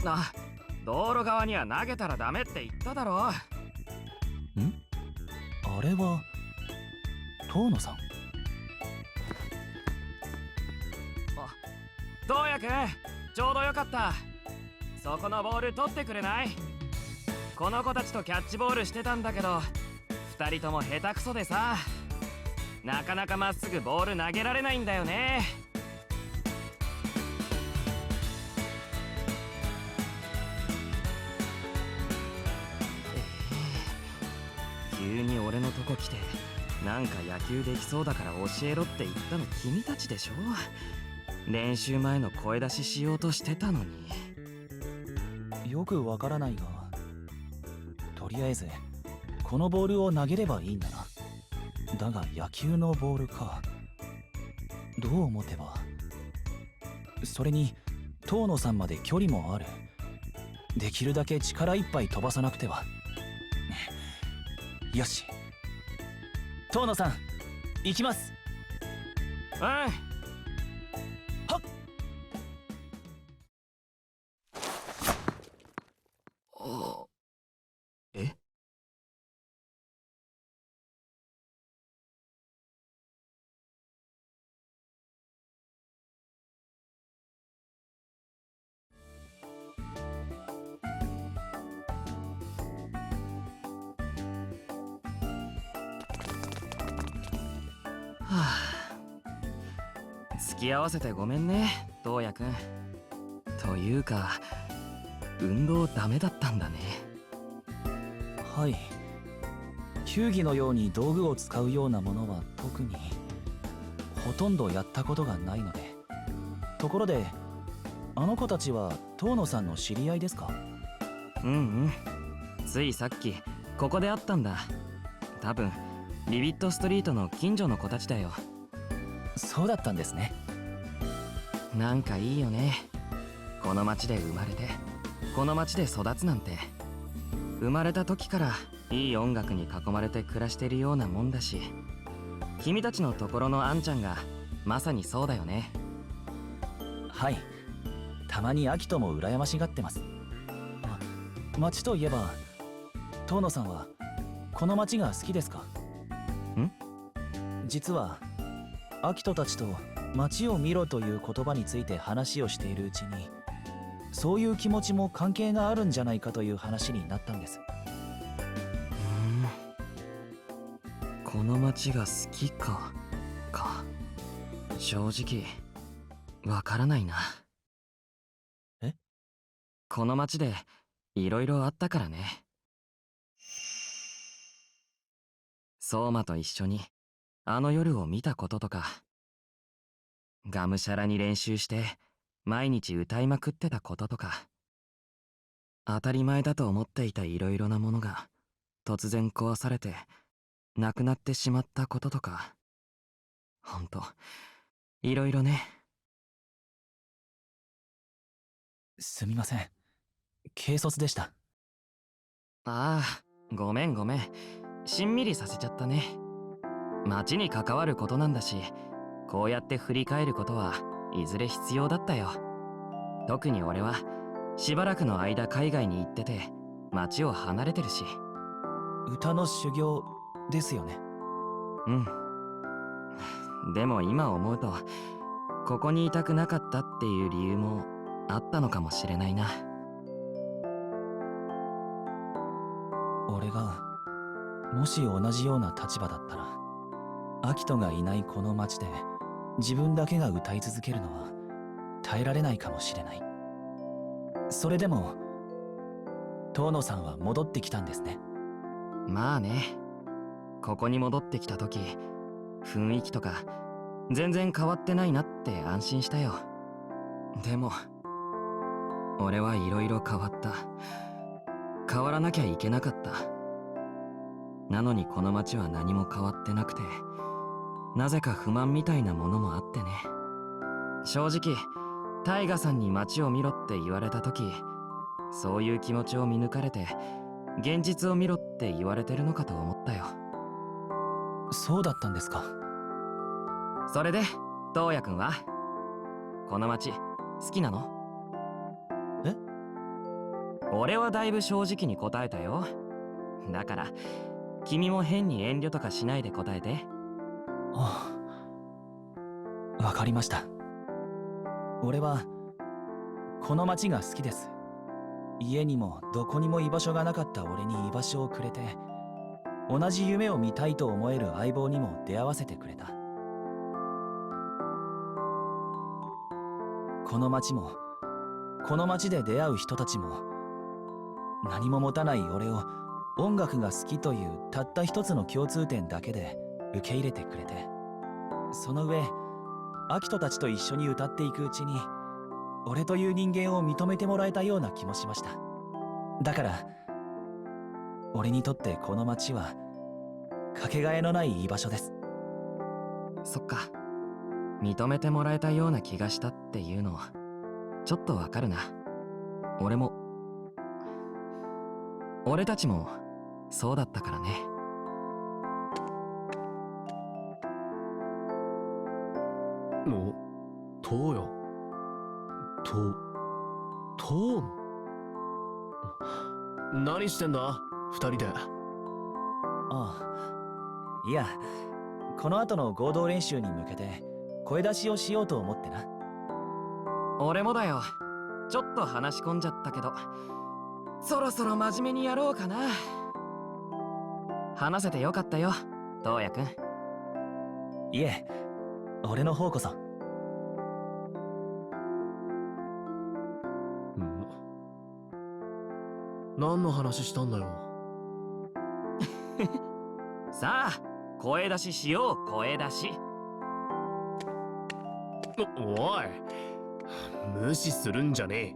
あ、道路側には投げたらダメって言っただろ。あれは遠野さん。東也くん、ちょうどよかった。そこのボール取ってくれない？この子たちとキャッチボールしてたんだけど、2人とも下手くそでさ、なかなかまっすぐボール投げられないんだよね。急に俺のとこ来て、なんか野球できそうだから教えろって言ったの君たちでしょ。練習前の声出ししようとしてたのに。よくわからないが、とりあえずこのボールを投げればいいんだな。だが野球のボールか。どう思てば。それに遠野さんまで距離もある。できるだけ力いっぱい飛ばさなくては。よし、遠野さん行きます。うん。はっ。え？はあ、付き合わせてごめんね、東也くん。というか、運動ダメだったんだね。はい。球技のように道具を使うようなものは特にほとんどやったことがないので。ところで、あの子たちは遠野さんの知り合いですか？ついさっきここで会ったんだ。多分ビビットストリートの近所の子たちだよ。そうだったんですね。なんかいいよね、この町で生まれてこの町で育つなんて。生まれた時からいい音楽に囲まれて暮らしてるようなもんだし、君たちのところのあんちゃんがまさにそうだよね。はい。たまにアキトも羨ましがってます。町といえば、遠野さんはこの町が好きですか？実はアキトたちと町を見ろという言葉について話をしているうちに、そういう気持ちも関係があるんじゃないかという話になったんです。この町が好きか正直わからないな。え？この町でいろいろあったからね。相馬と一緒にあの夜を見たこととか、がむしゃらに練習して毎日歌いまくってたこととか、当たり前だと思っていたいろいろなものが突然壊されてなくなってしまったこととか、ほんといろいろね。すみません、軽率でした。ああ、ごめん。しんみりさせちゃったね。町に関わることなんだし、こうやって振り返ることはいずれ必要だったよ。特に俺はしばらくの間海外に行ってて町を離れてるし。歌の修行ですよね。でも今思うと、ここにいたくなかったっていう理由もあったのかもしれないな。俺がもし同じような立場だったら、アキトがいないこの町で自分だけが歌い続けるのは耐えられないかもしれない。それでも遠野さんは戻ってきたんですね。まあね、ここに戻ってきた時、雰囲気とか全然変わってないなって安心したよ。でも俺はいろいろ変わった。変わらなきゃいけなかった。なのにこの町は何も変わってなくて、なぜか不満みたいなものもあってね。正直タイガさんに町を見ろって言われた時、そういう気持ちを見抜かれて現実を見ろって言われてるのかと思ったよ。そうだったんですか。それで東也くんはこの町好きなの？え？俺はだいぶ正直に答えたよ。だから君も変に遠慮とかしないで答えて。ああ、わかりました。俺はこの町が好きです。家にもどこにも居場所がなかった俺に居場所をくれて、同じ夢を見たいと思える相棒にも出会わせてくれた。この町もこの町で出会う人たちも、何も持たない俺を音楽が好きというたった一つの共通点だけで受け入れてくれて、その上アキトたちと一緒に歌っていくうちに、俺という人間を認めてもらえたような気もしました。だから俺にとってこの町はかけがえのない居場所です。そっか、認めてもらえたような気がしたっていうのちょっとわかるな。俺たちもそうだったからね。お、トウよ。トーン。何してんだ二人で。ああ、いや、この後の合同練習に向けて声出しをしようと思ってな。俺もだよ。ちょっと話し込んじゃったけど、そろそろ真面目にやろうかな。話せてよかったよ、トウヤくん。いえ、俺の方こそ。何の話したんだよ。さあ、声出ししよう、声出し。おい、無視するんじゃねえ。